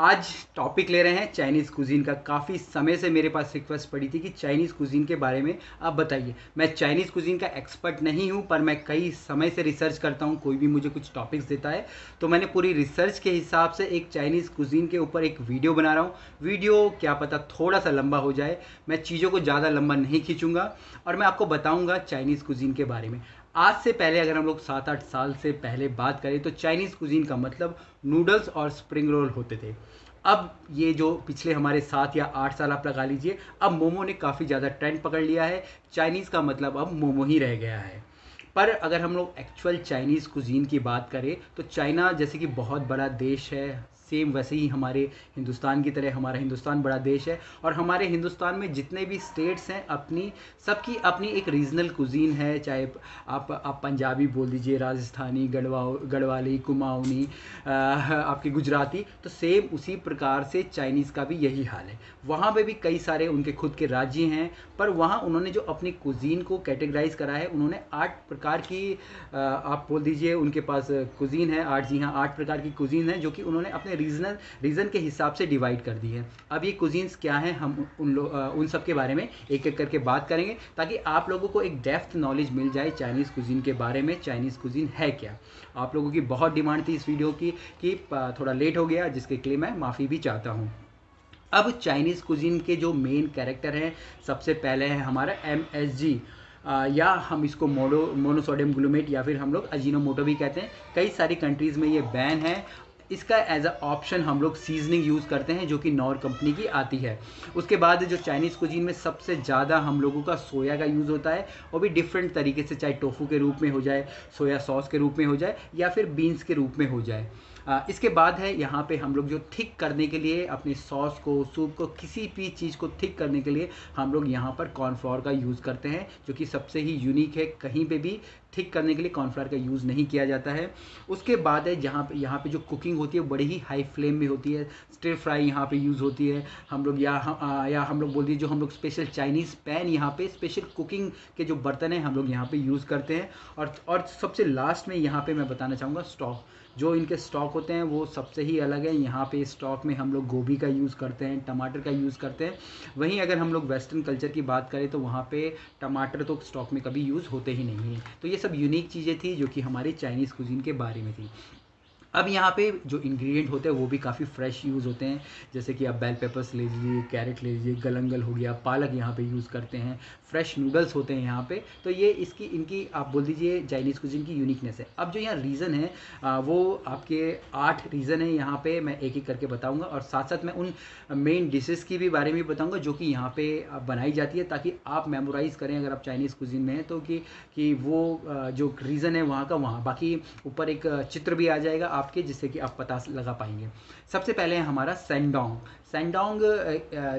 आज टॉपिक ले रहे हैं चाइनीज़ कुज़ीन का। काफ़ी समय से मेरे पास रिक्वेस्ट पड़ी थी कि चाइनीज़ कुज़ीन के बारे में आप बताइए। मैं चाइनीज़ कुज़ीन का एक्सपर्ट नहीं हूं, पर मैं कई समय से रिसर्च करता हूं। कोई भी मुझे कुछ टॉपिक्स देता है तो मैंने पूरी रिसर्च के हिसाब से एक चाइनीज़ कुज़ीन के ऊपर एक वीडियो बना रहा हूं। वीडियो क्या पता थोड़ा सा लंबा हो जाए, मैं चीज़ों को ज़्यादा लंबा नहीं खींचूंगा और मैं आपको बताऊँगा चाइनीज़ कुज़ीन के बारे में। आज से पहले अगर हम लोग 7-8 साल से पहले बात करें तो चाइनीज़ कुज़ीन का मतलब नूडल्स और स्प्रिंग रोल होते थे। अब ये जो पिछले हमारे 7 या 8 साल आप लगा लीजिए, अब मोमो ने काफ़ी ज़्यादा ट्रेंड पकड़ लिया है। चाइनीज़ का मतलब अब मोमो ही रह गया है। पर अगर हम लोग एक्चुअल चाइनीज़ कुज़ीन की बात करें तो चाइना जैसे कि बहुत बड़ा देश है, सेम वैसे ही हमारे हिंदुस्तान की तरह हमारा हिंदुस्तान बड़ा देश है और हमारे हिंदुस्तान में जितने भी स्टेट्स हैं अपनी सबकी अपनी एक रीजनल कुज़ीन है। चाहे आप पंजाबी बोल दीजिए, राजस्थानी, गढ़वाली, कुमाऊनी, आपकी गुजराती, तो सेम उसी प्रकार से चाइनीज़ का भी यही हाल है। वहाँ पे भी कई सारे उनके खुद के राज्य हैं, पर वहाँ उन्होंने जो अपनी कुज़ीन को कैटेगराइज करा है, उन्होंने 8 प्रकार की आप बोल दीजिए उनके पास कुज़ीन है। 8, जी हाँ, 8 प्रकार की कुज़ीन है जो कि उन्होंने अपने रीजन के हिसाब से डिवाइड कर दी है। अब ये कुज़ीन्स क्या हैं, हम उन सब के बारे में एक एक करके बात करेंगे ताकि आप लोगों को एक डेप्थ नॉलेज मिल जाए चाइनीज़ कुज़ीन के बारे में। चाइनीज़ कुज़ीन है क्या। आप लोगों की बहुत डिमांड थी इस वीडियो की कि थोड़ा लेट हो गया, जिसके लिए मैं माफ़ी भी चाहता हूँ। अब चाइनीज़ कुज़ीन के जो मेन कैरेक्टर हैं, सबसे पहले है हमारा MSG, या हम इसको मोनोसोडियम ग्लूमेट या फिर हम लोग अजीनोमोटो भी कहते हैं। कई सारी कंट्रीज़ में ये बैन है। इसका एज अ ऑप्शन हम लोग सीजनिंग यूज़ करते हैं जो कि नॉर कंपनी की आती है। उसके बाद जो चाइनीज़ कुजीन में सबसे ज़्यादा हम लोगों का सोया का यूज़ होता है, वो भी डिफरेंट तरीके से, चाहे टोफू के रूप में हो जाए, सोया सॉस के रूप में हो जाए या फिर बीन्स के रूप में हो जाए। इसके बाद है यहाँ पे हम लोग जो थिक करने के लिए अपनी सॉस को, सूप को, किसी भी चीज़ को थिक करने के लिए हम लोग यहाँ पर कॉर्नफ्लोर का यूज़ करते हैं, जो कि सबसे ही यूनिक है। कहीं पे भी थिक करने के लिए कॉर्नफ्लोर का यूज़ नहीं किया जाता है। उसके बाद है यहाँ पे जो कुकिंग होती है बड़ी ही हाई फ्लेम में होती है। स्टिर फ्राई यहाँ पे यूज़ होती है। हम लोग या हम लोग बोल दीजिए जो हम लोग स्पेशल चाइनीज़ पैन, यहाँ पे स्पेशल कुकिंग के जो बर्तन हैं हम लोग यहाँ पे यूज़ करते हैं। और सबसे लास्ट में यहाँ पे मैं बताना चाहूँगा स्टॉक। जो इनके स्टॉक होते हैं वो सबसे ही अलग है। यहाँ पे स्टॉक में हम लोग गोभी का यूज़ करते हैं, टमाटर का यूज़ करते हैं। वहीं अगर हम लोग वेस्टर्न कल्चर की बात करें तो वहाँ पे टमाटर तो स्टॉक में कभी यूज़ होते ही नहीं हैं। तो ये सब यूनिक चीज़ें थी जो कि हमारी चाइनीज़ कुजीन के बारे में थी। अब यहाँ पे जो इंग्रेडिएंट होते हैं वो भी काफ़ी फ्रेश यूज़ होते हैं। जैसे कि आप बेल पेपर्स ले लीजिए, कैरेट ले लीजिए, गलंगल हो गया, पालक यहाँ पे यूज़ करते हैं, फ्रेश नूडल्स होते हैं यहाँ पे। तो ये इनकी आप बोल दीजिए चाइनीज़ कुजिन की यूनिकनेस है। अब जो यहाँ रीज़न है वो आपके 8 रीज़न है। यहाँ पे मैं एक एक करके बताऊँगा और साथ साथ मैं उन मेन डिशेज़ की भी बारे में बताऊँगा जो कि यहाँ पे बनाई जाती है, ताकि आप मेमोराइज़ करें अगर आप चाइनीज़ कुजिन में हैं तो कि वो जो रीज़न है वहाँ का वहाँ, बाकी ऊपर एक चित्र भी आ जाएगा आपके, जिससे कि आप पता लगा पाएंगे। सबसे पहले है हमारा सैंडोंग। सैंडोंग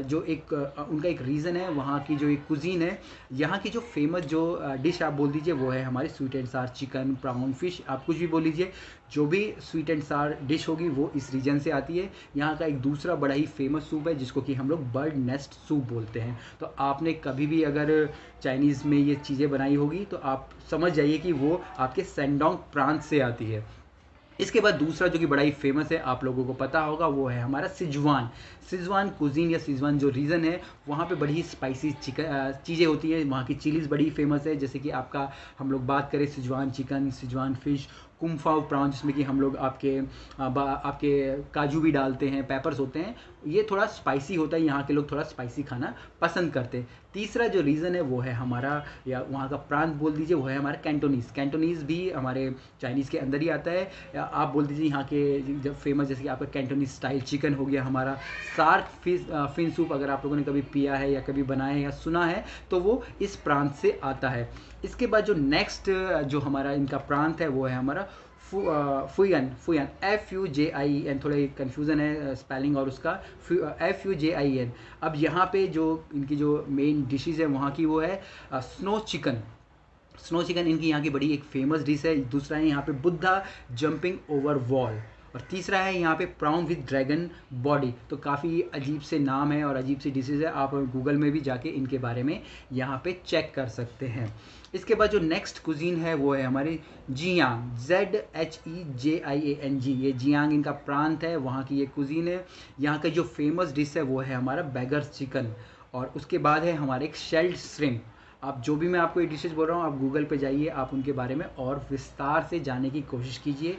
जो एक उनका एक रीज़न है, वहाँ की जो एक कुजीन है, यहाँ की जो फेमस जो डिश आप बोल दीजिए वो है हमारी स्वीट एंड सार चिकन, प्राउन, फिश, आप कुछ भी बोल लीजिए। जो भी स्वीट एंड सार डिश होगी वो इस रीजन से आती है। यहाँ का एक दूसरा बड़ा ही फेमस सूप है जिसको कि हम लोग बर्ड नेस्ट सूप बोलते हैं। तो आपने कभी भी अगर चाइनीज़ में ये चीज़ें बनाई होगी तो आप समझ जाइए कि वो आपके सैंडोंग प्रांत से आती है। इसके बाद दूसरा जो कि बड़ा ही फेमस है, आप लोगों को पता होगा, वो है हमारा सिजवान। सिजवान कुजीन या सिजवान जो रीजन है वहाँ पे बड़ी ही स्पाइसी चिकन चीज़ें होती हैं। वहाँ की चिलीज़ बड़ी फेमस है, जैसे कि आपका हम लोग बात करें Schezwan chicken, Schezwan fish, कुम्फाओ brown, जिसमें कि हम लोग आपके काजू भी डालते हैं, पेपर्स होते हैं। ये थोड़ा स्पाइसी होता है, यहाँ के लोग थोड़ा स्पाइसी खाना पसंद करते हैं। तीसरा जो रीज़न है वो है हमारा, या वहाँ का प्रांत बोल दीजिए, वो है हमारा कैंटोनीज़। कैंटोनीज़ भी हमारे चाइनीज़ के अंदर ही आता है। या आप बोल दीजिए यहाँ के जब फेमस, जैसे कि आपका कैंटोनीज स्टाइल चिकन हो गया, हमारा सार्क फिन सूप, अगर आप लोगों ने कभी पिया है या कभी बनाया है या सुना है तो वो इस प्रांत से आता है। इसके बाद जो नेक्स्ट जो हमारा इनका प्रांत है वो है हमारा फुयन। फुयन FUJIN, थोड़ा कन्फ्यूज़न है स्पेलिंग और उसका, FUJIN। अब यहाँ पे जो इनकी जो मेन डिशेज़ है वहाँ की वो है स्नो चिकन। स्नो चिकन इनकी यहाँ की बड़ी एक फेमस डिश है। दूसरा है यहाँ पे बुद्धा जंपिंग ओवर वॉल। और तीसरा है यहाँ पे प्राउन विद ड्रैगन बॉडी। तो काफ़ी अजीब से नाम है और अजीब सी डिशेज़ है, आप गूगल में भी जाके इनके बारे में यहाँ पे चेक कर सकते हैं। इसके बाद जो नेक्स्ट कुजीन है वो है हमारी जियांग, ZHEJIANG, ये जियांग इनका प्रांत है, वहाँ की ये कुजीन है। यहाँ का जो फेमस डिश है वो है हमारा बैगर्स चिकन, और उसके बाद है हमारे एक शेल्ड श्रिम्प। आप जो भी मैं आपको ये डिशेज बोल रहा हूँ, आप गूगल पे जाइए, आप उनके बारे में और विस्तार से जानने की कोशिश कीजिए।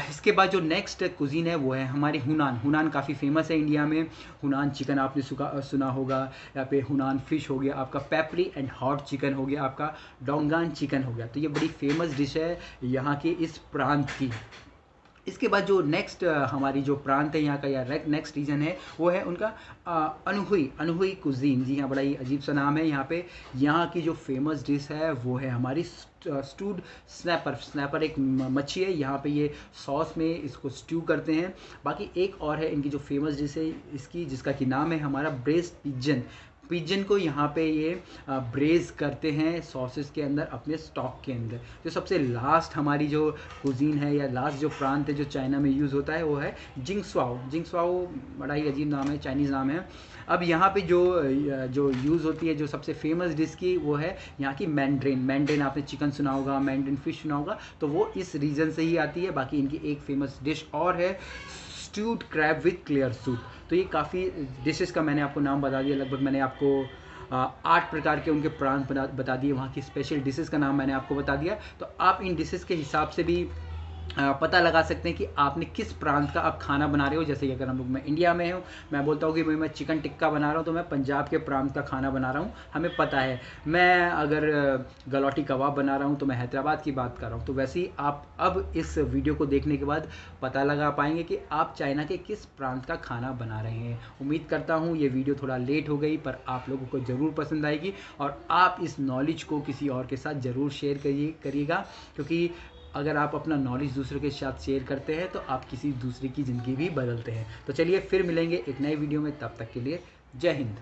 इसके बाद जो नेक्स्ट कुजीन है वो है हमारी हुनान। हुनान काफ़ी फेमस है इंडिया में। हुनान चिकन आपने सुना होगा, या पे हुनान फिश हो गया आपका, पेपरी एंड हॉट चिकन हो गया आपका, डोंगान चिकन हो गया। तो ये बड़ी फेमस डिश है यहाँ के इस प्रांत की। इसके बाद जो नेक्स्ट हमारी जो प्रांत है यहाँ का, या नेक्स्ट रीजन है वो है उनका अनहुई कुजीन। जी हाँ, बड़ा ही अजीब सा नाम है यहाँ पे। यहाँ की जो फेमस डिश है वो है हमारी स्टूड स्नैपर। स्नैपर एक मच्छी है, यहाँ पे ये सॉस में इसको स्ट्यू करते हैं। बाकी एक और है इनकी जो फेमस डिश है इसकी, जिसका कि नाम है हमारा ब्रेस्ट पिजन। पिजन को यहाँ पे ये ब्रेज करते हैं सॉसेस के अंदर, अपने स्टॉक के अंदर। जो सबसे लास्ट हमारी जो कुजीन है या लास्ट जो प्रांत है जो चाइना में यूज़ होता है वो है जिंगस्वाओ। जिंगस्वाओ बड़ा ही अजीब नाम है, चाइनीज़ नाम है। अब यहाँ पे जो यूज़ होती है, जो सबसे फेमस डिश की, वो है यहाँ की मैंड्रिन। मैंड्रिन आपने चिकन सुना होगा, मैंड्रिन फिश सुना होगा, तो वो इस रीजन से ही आती है। बाकी इनकी एक फेमस डिश और है स्ट्यूड क्रैब विथ क्लियर सूप। तो ये काफ़ी डिशेस का मैंने आपको नाम बता दिया, लगभग मैंने आपको 8 प्रकार के उनके प्रांत बता दिए, वहाँ की स्पेशल डिशेस का नाम मैंने आपको बता दिया। तो आप इन डिशेस के हिसाब से भी पता लगा सकते हैं कि आपने किस प्रांत का आप खाना बना रहे हो। जैसे कि अगर हम लोग, मैं इंडिया में हूँ, मैं बोलता हूँ कि भाई मैं चिकन टिक्का बना रहा हूँ, तो मैं पंजाब के प्रांत का खाना बना रहा हूँ, हमें पता है। मैं अगर गलौटी कबाब बना रहा हूँ तो मैं हैदराबाद की बात कर रहा हूँ। तो वैसे ही आप अब इस वीडियो को देखने के बाद पता लगा पाएंगे कि आप चाइना के किस प्रांत का खाना बना रहे हैं। उम्मीद करता हूँ ये वीडियो थोड़ा लेट हो गई, पर आप लोगों को ज़रूर पसंद आएगी, और आप इस नॉलेज को किसी और के साथ ज़रूर शेयर करिएगा, क्योंकि अगर आप अपना नॉलेज दूसरों के साथ शेयर करते हैं तो आप किसी दूसरे की ज़िंदगी भी बदलते हैं। तो चलिए फिर मिलेंगे एक नए वीडियो में, तब तक के लिए जय हिंद।